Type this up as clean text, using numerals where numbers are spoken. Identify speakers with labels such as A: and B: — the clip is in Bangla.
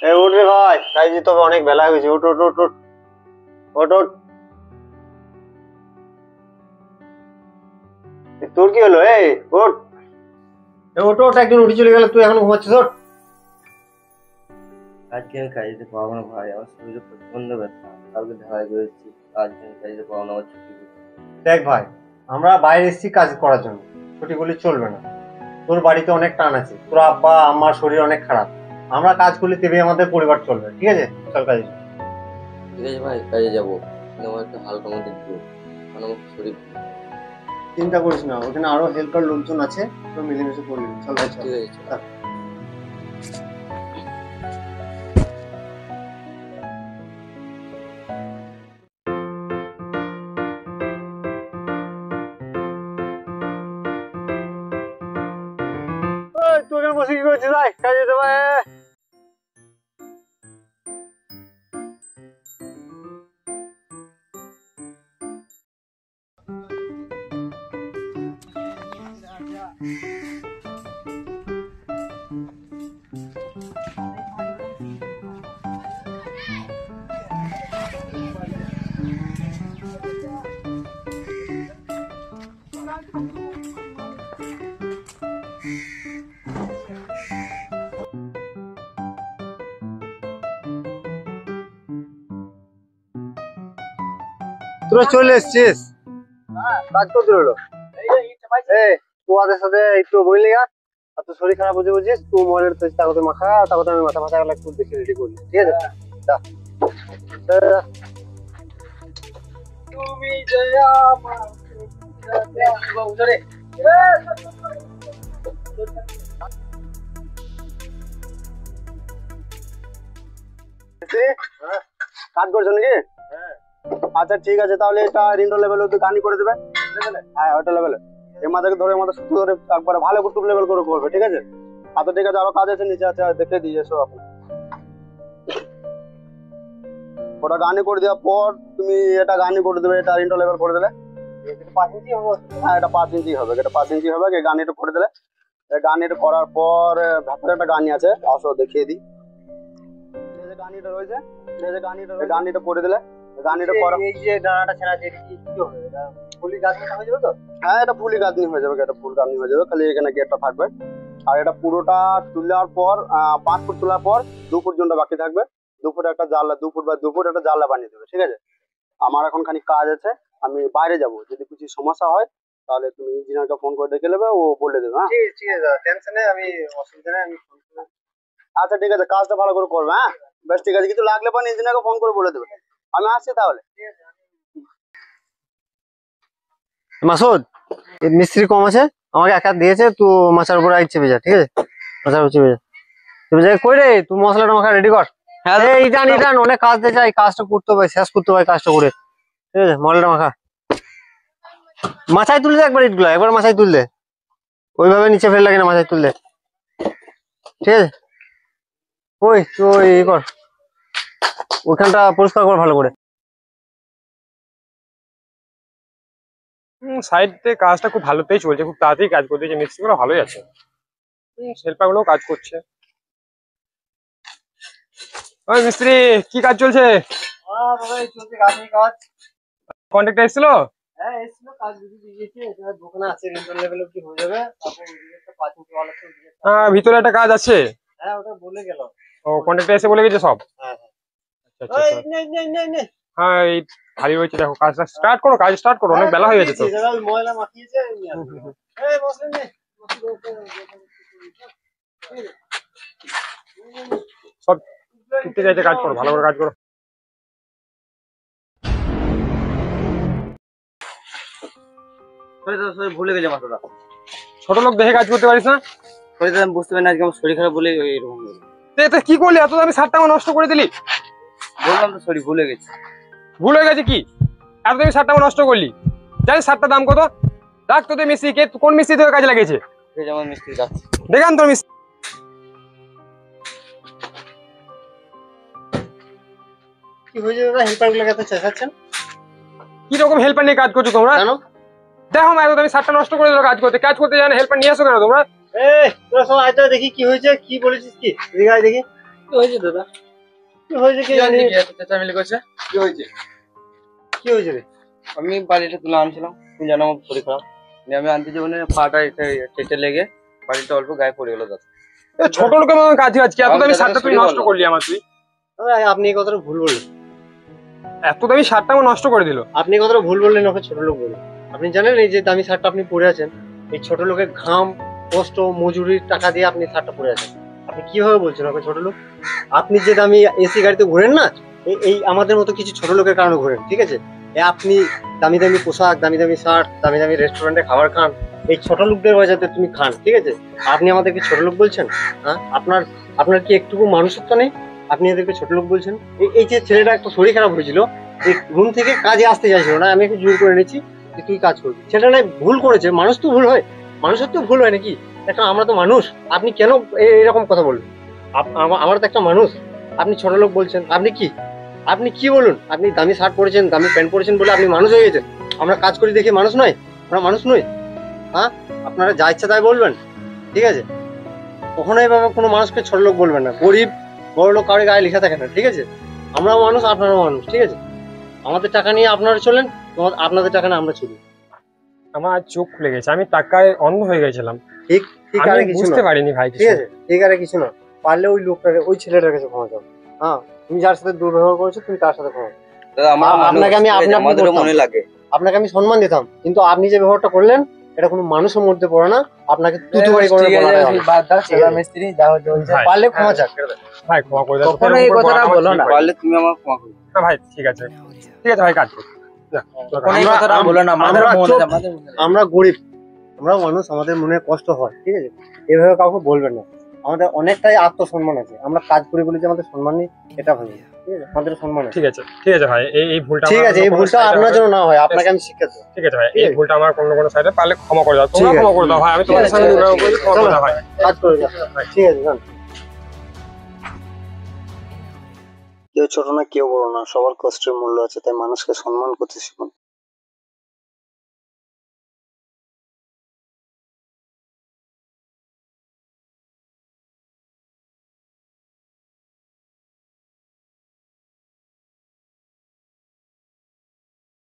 A: এই উঠ রে ভাই, কাজ দিতে হবে, অনেক বেলা হয়ে গেছে। উঠ উঠ উঠ উঠ উঠ উঠ। তোর কি হলো? এই উঠ, ওঠ ওঠ, একদিন উঠে চলে গেল, তুই এখন ঘুমাচ্ছিস? ওঠ।
B: আজকে আমি কাজে যেতে পারবো না ভাই, আমার শরীরে প্রচন্ড ব্যথা। কালকে ঢালাই করেছি, আজকে আমি কাজে যেতে পারবো না, আমার ছুটি।
A: দেখ ভাই, আমরা বাইরে এসেছি কাজ করার জন্য, ছুটি বলে চলবে না। তোর বাড়িতে অনেক টান আছে, তোর আব্বা আমার শরীর অনেক খারাপ, আমরা কাজ করলে তবেই আমাদের পরিবার চলবে। ঠিক আছে, চল কাজে।
B: ঠিক আছে ভাই, কাজে যাবো, কিন্তু আমার একটা হালকা মধ্যে দিও, কারণ আমার শরীর।
A: চিন্তা করিস না, ওখানে আরো হেল্পার লোকজন আছে, তো মিলেমিশে করবি। চল ভাই, চল।
B: ঠিক আছে চল।
A: তুই এখানে বসে কি করছিস? ভাই কাজে যেতে হবে। তোরা চলে এসছিস? কাজ করতে হলো। তোমাদের সাথে একটু বললি গা, আর তোর শরীর খারাপ হচ্ছে বুঝছিস, তুই মনের তাগতে মাখা, তাগতে আমি মাথা ফাথা একটু বেশি রেডি করি। ঠিক আছে, তুমি কাজ করছো নাকি? আচ্ছা ঠিক আছে, তাহলে এটা রিন্ডো লেভেল গানি করে দেবে। হ্যাঁ, ওটা লেভেলে এই মাথাকে ধরে মাথা সুতো ধরে একবারে ভালো করে টুপ লেভেল করে করবে। ঠিক আছে, আচ্ছা ঠিক আছে, আরো কাজ আছে নিচে আছে, দেখে দিয়ে এসো আপনি। ওটা গানি করে দেওয়ার পর তুমি এটা গানি করে দেবে, এটা রিন্ডো লেভেল করে দিলে 5 ইঞ্চি হবে। হ্যাঁ, এটা 5 ইঞ্চি হবে, এটা 5 ইঞ্চি হবে। এই গানিটা করে দিলে, গানিটা করার পর ভেতরে একটা গানি আছে, আসো দেখিয়ে দিই। এই যে গানিটা রয়েছে, এই যে গানিটা করে দিলে, গানিটা করা, এই যে ডানাটা ছেড়া আছে, এটা কি হবে? এটা ফুলি গাঁথনি হয়ে যাবে তো? হ্যাঁ, এটা ফুলি গাঁথনি হয়ে যাবে, এটা ফুল গাঁথনি হয়ে যাবে, খালি এখানে গেটটা থাকবে। আর এটা পুরোটা তুলার পর 5 ফুট তোলার পর 2 ফুট জনটা বাকি থাকবে। 2 ফুট একটা জানলা, 2 ফুট বা 2 ফুট একটা জানলা বানিয়ে দেবে। ঠিক আছে, আমার এখন খানিক কাজ আছে, আমি বাইরে যাব, যদি কিছু সমস্যা হয় তাহলে তুমি ইঞ্জিনিয়ারকে ফোন করে ডেকে নেবে, ও বলে দেবে। হ্যাঁ ঠিক আছে, টেনশন নেই, আমি অসুবিধা নেই, আমি ফোন করে। আচ্ছা ঠিক আছে, কাজটা ভালো করে করবে। হ্যাঁ বেশ, ঠিক আছে, কিছু লাগলে পরে ইঞ্জিনিয়ারকে ফোন করে বলে দেবে। আমি আসছি তাহলে। মাসুদ, মিস্ত্রি কম আছে, আমাকে একা দিয়েছে, তুই মাছার উপরে আই চেপে যা। ঠিক আছে, মাছার উপর চেপে যা, চেপে যা কই রে, তুই মশলাটা মাখা রেডি কর। হ্যাঁ, ইটান অনেক কাজ দিয়ে যায়, কাজটা করতে হবে, শেষ করতে হবে কাজটা করে। ঠিক আছে, মশলাটা মাখা, মাথায় তুলে দে একবার, ইটগুলো একবার মাথায় তুল দে, ওইভাবে নিচে ফেলে লাগে না, মাথায় তুল দে। ঠিক আছে, ওই তুই কর, ওইখানটা পরিষ্কার কর ভালো করে।
C: সাইডে কাজটা খুব ভালোতেই চলছে, খুব তাড়াতাড়ি কাজ করতে, মিস্ত্রি গুলো ভালোই আছে, হেল্পার গুলো কাজ করছে। ওই মিস্ত্রি, কি কাজ চলছে? কন্ট্রাক্টর এসেছিল?
A: হ্যাঁ এসেছিল, কাজ বুঝে দিয়েছে, এটা দোকানে আছে, রেন্টাল লেভেলে কি হয়ে যাবে, তারপর ওইদিকে একটা 5 ইঞ্চি ওয়াল আছে, ওইদিকে।
C: ভিতরে একটা কাজ আছে।
A: হ্যাঁ, ওটা বলে গেল।
C: ও, কন্ট্রাক্টর এসে বলে গেছে সব?
A: হ্যাঁ হ্যাঁ।
C: আচ্ছা আচ্ছা, হ্যাঁ এই খালি হয়েছে, দেখো কাজটা স্টার্ট করো, কাজ স্টার্ট করো, অনেক বেলা হয়ে গেছে তো।
A: ময়লা মাখিয়েছে, এই বসেন নে,
C: সব ঠিক আছে, কাজ করো, ভালো করে কাজ করো।
B: ভুলে গেছে মাথাটা,
C: ছোট লোক দেখে কাজ করতে পারিস না?
B: শরীরটা আমি বুঝতে পারি না, আজকে আমার শরীর খারাপ বলে এরকম
C: কি করলি, এত দামি শার্টটা আমার নষ্ট করে দিলি?
B: বললাম তো, সরি ভুলে গেছি।
C: ভুল হয়ে গেছে কি, এত দামি শার্টটা আমার নষ্ট করলি? জানিস শার্টটার দাম কত? রাখ তোদের মিস্ত্রি, কে কোন মিস্ত্রি তোকে কাজে লাগিয়েছে?
B: আমার মিস্ত্রি যাচ্ছে,
C: দেখান তোর মিস্ত্রি।
A: কি হয়েছে দাদা, হেল্পার গুলো এত চেঁচাচ্ছেন?
C: কি রকম হেল্পার নিয়ে কাজ করছো তোমরা?
A: কেন?
C: দেখো না, আমি শার্টটা নষ্ট করে দিল, কাজ করতে জানে, হেল্পার নিয়ে আসো কেন তোমরা?
A: এই তোরা সব আয় তো দেখি কি হয়েছে, কি বলেছিস, কি দেখি, আয় দেখি।
B: কি হয়েছে দাদা?
D: কি হয়েছে কি জানি?
B: চেঁচামেলি করছে।
C: কি হয়েছে?
D: কি হয়েছে রে?
B: আমি বাড়িটা তুলে আনছিলাম, তুমি জানো আমার শরীর খারাপ। নিয়ে আমি আনতে যাবো না, পাটা টেটে লেগে বাড়িটা অল্প গায়ে পড়ে গেল দাদা।
C: এ ছোট লোকের মতন কাজ আজকে এত
B: আমি
C: দামি
B: দাদাকে
C: শার্টটা তুই
B: sorry
C: নষ্ট
B: বললাম।
C: করলি আমার তুই।
D: আপনি এই কথাটা ভুল বললেন।
C: এত দামি শার্টটা আমার নষ্ট করে দিল।
D: আপনি এই কথাটা ভুল বললেন, ওকে ছোট লোক বললেন। আপনি জানেন এই যে দামি শার্টটা আপনি পরে আছেন, এই ছোট লোকের ঘাম কষ্ট মজুরির টাকা দিয়ে আপনি শার্টটা পরে আছেন। আপনি কিভাবে বলছেন ওকে ছোট লোক? আপনি যে দামি এসি গাড়িতে ঘোরেন না, এই আমাদের মতো কিছু ছোট লোকের কারণে ঘোরেন, ঠিক আছে? আপনি দামি দামি পোশাক, দামি দামি শার্ট, দামি দামি রেস্টুরেন্টে খাবার খান, এই ছোট লোকদের বাজাতে তুমি খান, ঠিক আছে? আপনি আমাদেরকে ছোট লোক বলছেন? হ্যাঁ, আপনার কি একটুকু মানুষত্ব নেই? আপনি এদেরকে ছোট লোক বলছেন? এই যে ছেলেটা একটা শরীর খারাপ হয়েছিল, এই রুম থেকে কাজে আসতে চাইছিল না, আমি একটু জোর করে এনেছি যে তুই কাজ করবি। ছেলেটা ভুল করেছে, মানুষ তো ভুল হয়, মানুষের তো ভুল হয় নাকি? এখন আমরা তো মানুষ, আপনি কেন এরকম কথা বলবেন? আমার তো একটা মানুষ, আপনি ছোট লোক বলছেন? আপনি কি বলুন? আপনি দামি শার্ট পরেছেন, দামি প্যান্ট পরেছেন বলে আপনি মানুষ হয়ে গেছেন? আমরা কাজ করি দেখে মানুষ নয়? আমরা মানুষ নই? হ্যাঁ, আপনারা যা ইচ্ছা তাই বলবেন, ঠিক আছে? কখনো এইভাবে কোনো মানুষকে ছোট লোক বলবেন না। গরিব বড় লোক কারোর গায়ে লেখা থাকে না, ঠিক আছে? আমরাও মানুষ, আপনারাও মানুষ, ঠিক আছে? আমাদের টাকা নিয়ে আপনারা চলেন, আপনাদের টাকা নিয়ে আমরা চলি।
C: আমার চোখ খুলে গেছে, আমি টাকায় অন্ধ হয়ে গেছিলাম।
D: ঠিক ঠিক
C: আমি
D: আর কিছু
C: বুঝতে
D: না,
C: পারিনি ভাই
D: ঠিক
C: কিছু।
D: আছে? ঠিক আর কিছু না। পারলে ওই লোকটাকে, ওই ছেলেটার কাছে ক্ষমা চাও। হ্যাঁ, তুমি যার সাথে দুর্ব্যবহার করেছো তুমি তার সাথে ক্ষমা চাও।
B: দাদা আমার
D: আপনাকে আমি
B: আমাদেরও মনে লাগে।
D: আপনাকে আমি সম্মান দিতাম, কিন্তু আপনি যে ব্যবহারটা করলেন এটা কোনো মানুষের মধ্যে পড়ে না। আপনাকে তুতুবাড়ি করে বলা হয় না।
B: বাদ দাও,
D: ছেলে
B: মিস্ত্রি যা হচ্ছে হচ্ছে।
C: ভাই,
D: পারলে ক্ষমা চাক।
C: ভাই ক্ষমা করে দাও।
B: কখনো এই কথাটা বলো না। পারলে তুমি আমার ক্ষমা করো।
C: না ভাই, ঠিক আছে ঠিক আছে ভাই, কাজ কর। যা,
B: কখনো এই
D: আমরা-
B: কথাটা বলো না, আমাদের
D: আমরা
B: মনে
D: চুপ।
B: আমাদের মনে লাগে।
D: আমরা গরিব, আমরাও মানুষ, আমাদের মনে কষ্ট হয়, ঠিক আছে? এভাবে কাউকে বলবেন না। আমাদের অনেকটাই আত্মসম্মান আছে, আমরা কাজ করি বলে যে আমাদের সম্মান নেই এটা ভাবি না, ঠিক আছে? আমাদের সম্মান আছে,
C: ঠিক আছে ভাই, এই ভুলটা
D: ঠিক
C: আমার
D: আছে? এই
C: অন্য কোনো
D: ভুলটা
C: side এ
D: আপনার
C: হবে।
D: জন্য না হয়, আপনাকে আমি শিক্ষা দেবো।
C: ঠিক আছে ভাই,
D: ঠিক
C: এই
D: আছে।
C: ভুলটা আমার কোনো সাইডে পারলে ক্ষমা করে দাও।
D: ঠিক
C: তোমরা
D: আছে।
C: ক্ষমা করে দাও ভাই, আমি তোমাদের
D: ঠিক
C: সঙ্গে
D: আছে।
C: দুর্ব্যবহার করেছি, ক্ষমা করে দাও ভাই।
D: কাজ করে যাও, ঠিক আছে? যান। কেউ ছোট না কেউ বড় না, সবার কষ্টের মূল্য আছে, তাই মানুষকে সম্মান করতে শিখুন।